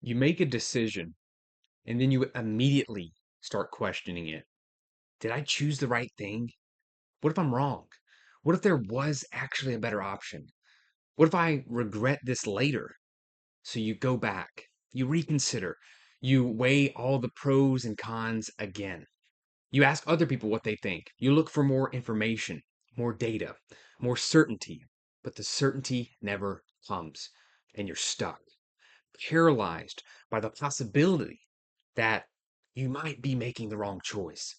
You make a decision and then you immediately start questioning it. Did I choose the right thing? What if I'm wrong? What if there was actually a better option? What if I regret this later? So you go back, you reconsider, you weigh all the pros and cons again. You ask other people what they think. You look for more information, more data, more certainty. But the certainty never comes, and you're stuck, paralyzed by the possibility that you might be making the wrong choice.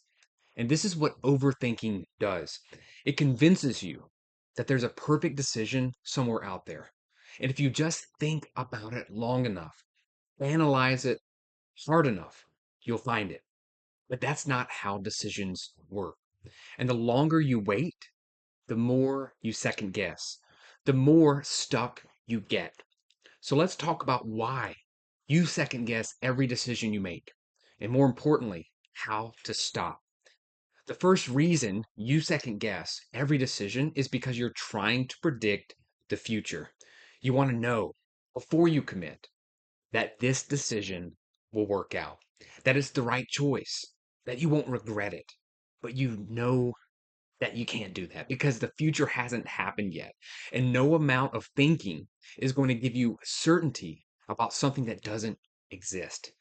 And this is what overthinking does. It convinces you that there's a perfect decision somewhere out there. And if you just think about it long enough, analyze it hard enough, you'll find it. But that's not how decisions work. And the longer you wait, the more you second guess, the more stuck you get. So let's talk about why you second guess every decision you make. And more importantly, how to stop. The first reason you second guess every decision is because you're trying to predict the future. You want to know before you commit that this decision will work out, that it's the right choice, that you won't regret it. But you know that you can't do that because the future hasn't happened yet. And no amount of thinking is going to give you certainty about something that doesn't exist.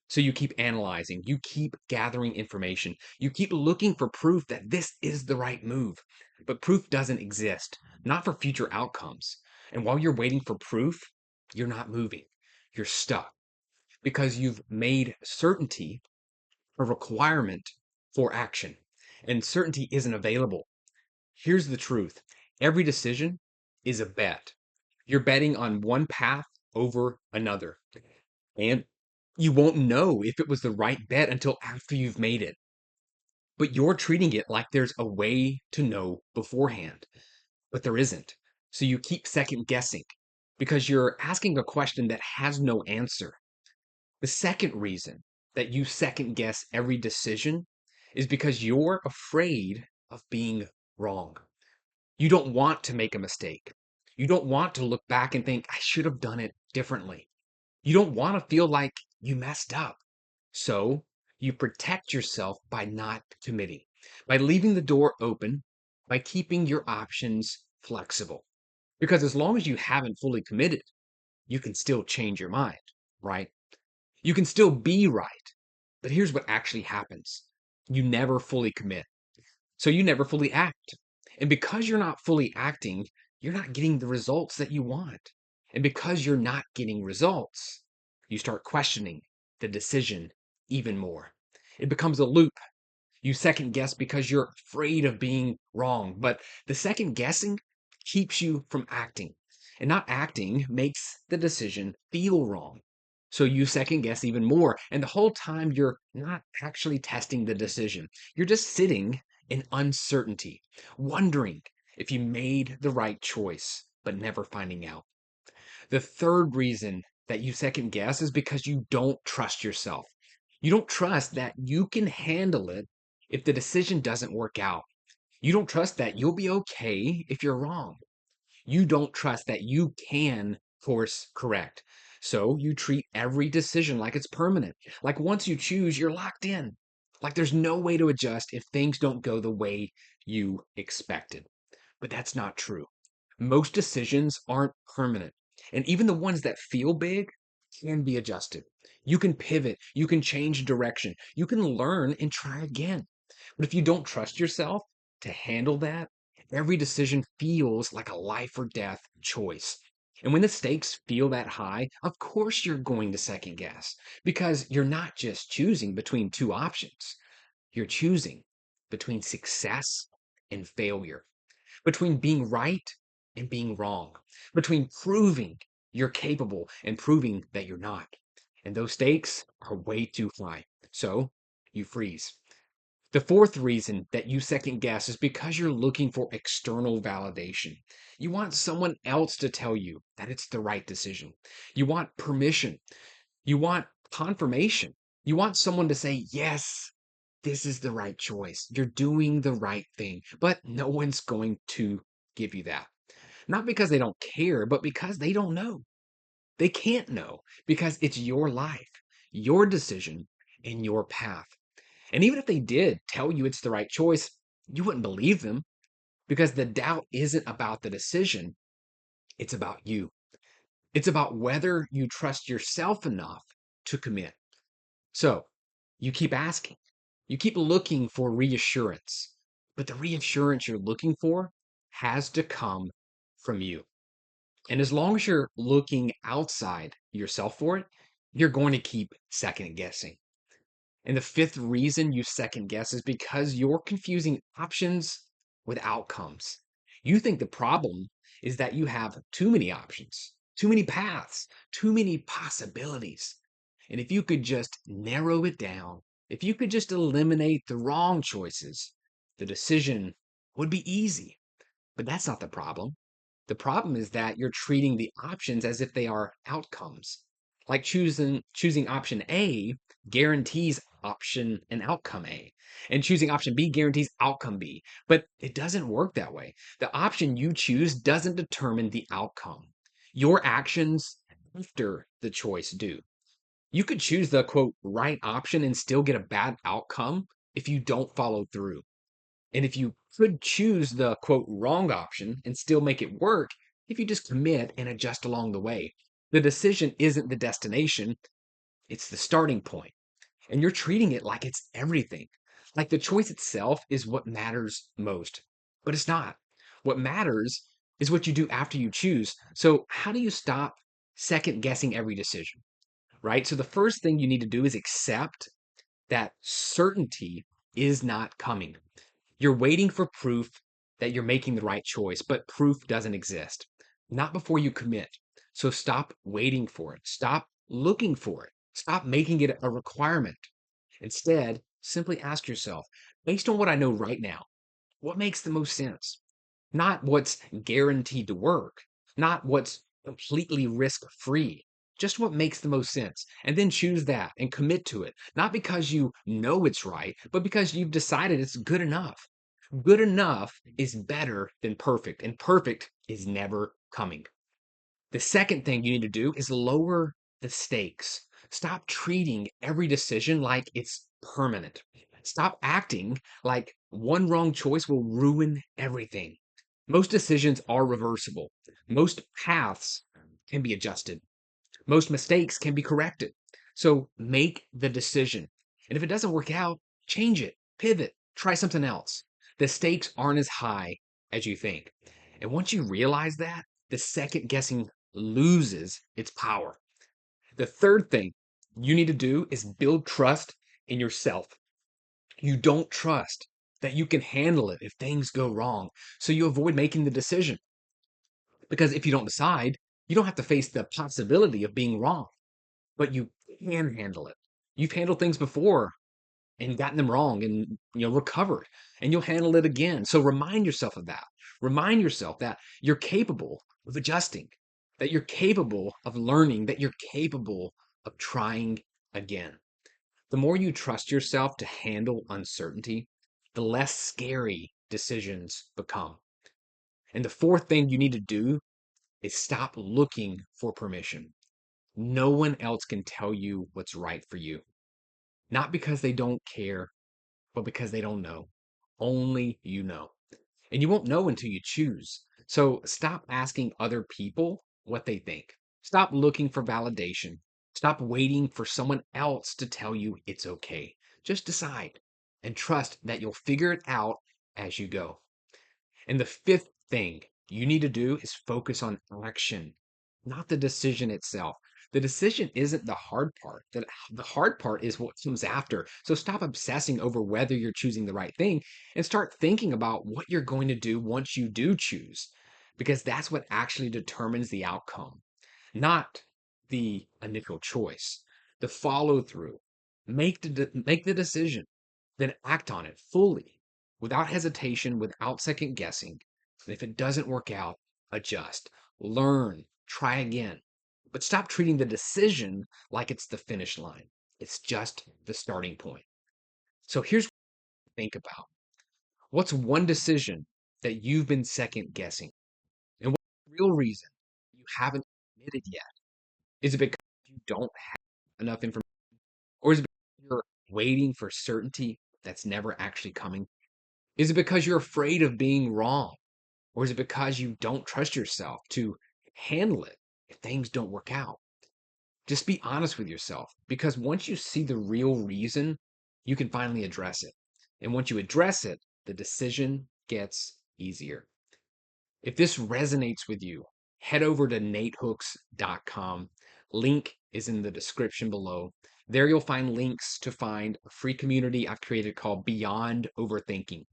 So you keep analyzing, you keep gathering information, you keep looking for proof that this is the right move. But proof doesn't exist, not for future outcomes. And while you're waiting for proof, you're not moving, you're stuck because you've made certainty a requirement for action. And certainty isn't available. Here's the truth. Every decision is a bet. You're betting on one path over another. And you won't know if it was the right bet until after you've made it. But you're treating it like there's a way to know beforehand, but there isn't. So you keep second guessing because you're asking a question that has no answer. The second reason that you second guess every decision is because you're afraid of being wrong. You don't want to make a mistake. You don't want to look back and think, I should have done it differently. You don't want to feel like you messed up. So you protect yourself by not committing, by leaving the door open, by keeping your options flexible. Because as long as you haven't fully committed, you can still change your mind, right? You can still be right. But here's what actually happens you never fully commit. So you never fully act. And because you're not fully acting, you're not getting the results that you want. And because you're not getting results, you start questioning the decision even more. It becomes a loop. You second guess because you're afraid of being wrong. But the second guessing keeps you from acting. And not acting makes the decision feel wrong. So you second guess even more. And the whole time you're not actually testing the decision. You're just sitting in uncertainty, wondering if you made the right choice, but never finding out. The third reason that you second guess is because you don't trust yourself. You don't trust that you can handle it if the decision doesn't work out. You don't trust that you'll be okay if you're wrong. You don't trust that you can course correct. So you treat every decision like it's permanent. Like once you choose, you're locked in. Like there's no way to adjust if things don't go the way you expected. But that's not true. Most decisions aren't permanent. And even the ones that feel big can be adjusted. You can pivot, you can change direction, you can learn and try again. But if you don't trust yourself to handle that, every decision feels like a life or death choice. And when the stakes feel that high, of course you're going to second guess because you're not just choosing between two options. You're choosing between success and failure, between being right and being wrong, between proving you're capable and proving that you're not. And those stakes are way too high. So you freeze. The fourth reason that you second guess is because you're looking for external validation. You want someone else to tell you that it's the right decision. You want permission. You want confirmation. You want someone to say, yes, this is the right choice. You're doing the right thing. But no one's going to give you that. Not because they don't care, but because they don't know. They can't know because it's your life, your decision, and your path. And even if they did tell you it's the right choice, you wouldn't believe them because the doubt isn't about the decision, it's about you. It's about whether you trust yourself enough to commit. So you keep asking, you keep looking for reassurance, but the reassurance you're looking for has to come from you. And as long as you're looking outside yourself for it, you're going to keep second guessing. And the fifth reason you second guess is because you're confusing options with outcomes. You think the problem is that you have too many options, too many paths, too many possibilities. And if you could just narrow it down, if you could just eliminate the wrong choices, the decision would be easy. But that's not the problem. The problem is that you're treating the options as if they are outcomes. Like choosing option A guarantees option and outcome A, and choosing option B guarantees outcome B. But it doesn't work that way. The option you choose doesn't determine the outcome. Your actions after the choice do. You could choose the quote right option and still get a bad outcome if you don't follow through. And if you could choose the quote wrong option and still make it work, if you just commit and adjust along the way, the decision isn't the destination, it's the starting point. And you're treating it like it's everything. Like the choice itself is what matters most. But it's not. What matters is what you do after you choose. So, how do you stop second guessing every decision? Right? So, the first thing you need to do is accept that certainty is not coming. You're waiting for proof that you're making the right choice, but proof doesn't exist. Not before you commit. So stop waiting for it. Stop looking for it. Stop making it a requirement. Instead, simply ask yourself, based on what I know right now, what makes the most sense? Not what's guaranteed to work, not what's completely risk free, just what makes the most sense. And then choose that and commit to it, not because you know it's right, but because you've decided it's good enough. Good enough is better than perfect, and perfect is never coming. The second thing you need to do is lower the stakes. Stop treating every decision like it's permanent. Stop acting like one wrong choice will ruin everything. Most decisions are reversible. Most paths can be adjusted. Most mistakes can be corrected. So make the decision. And if it doesn't work out, change it, pivot, try something else. The stakes aren't as high as you think. And once you realize that, the second guessing loses its power. The third thing you need to do is build trust in yourself. You don't trust that you can handle it if things go wrong. So you avoid making the decision. Because if you don't decide, you don't have to face the possibility of being wrong, but you can handle it. You've handled things before and gotten them wrong and recovered, and you'll handle it again. So remind yourself of that. Remind yourself that you're capable of adjusting, that you're capable of learning, that you're capable of trying again. The more you trust yourself to handle uncertainty, the less scary decisions become. And the fourth thing you need to do is stop looking for permission. No one else can tell you what's right for you. Not because they don't care, but because they don't know. Only you know. And you won't know until you choose. So stop asking other people what they think. Stop looking for validation. Stop waiting for someone else to tell you it's okay. Just decide and trust that you'll figure it out as you go. And the fifth thing you need to do is focus on action, not the decision itself. The decision isn't the hard part. The hard part is what comes after. So stop obsessing over whether you're choosing the right thing and start thinking about what you're going to do once you do choose, because that's what actually determines the outcome, not the initial choice. The follow through. Make the decision, then act on it fully, without hesitation, without second guessing. And if it doesn't work out, adjust, learn, try again. But stop treating the decision like it's the finish line. It's just the starting point. So here's what to think about. What's one decision that you've been second guessing? And what's the real reason you haven't committed yet? Is it because you don't have enough information? Or is it because you're waiting for certainty that's never actually coming? Is it because you're afraid of being wrong? Or is it because you don't trust yourself to handle it if things don't work out? Just be honest with yourself, because once you see the real reason, you can finally address it. And once you address it, the decision gets easier. If this resonates with you, head over to natehooks.com. Link is in the description below. There you'll find links to find a free community I've created called Beyond Overthinking.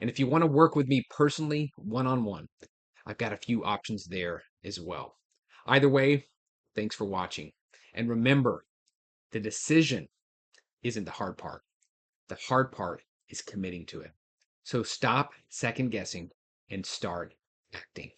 And if you want to work with me personally, one on one, I've got a few options there as well. Either way, thanks for watching. And remember, the decision isn't the hard part. The hard part is committing to it. So stop second guessing and start acting.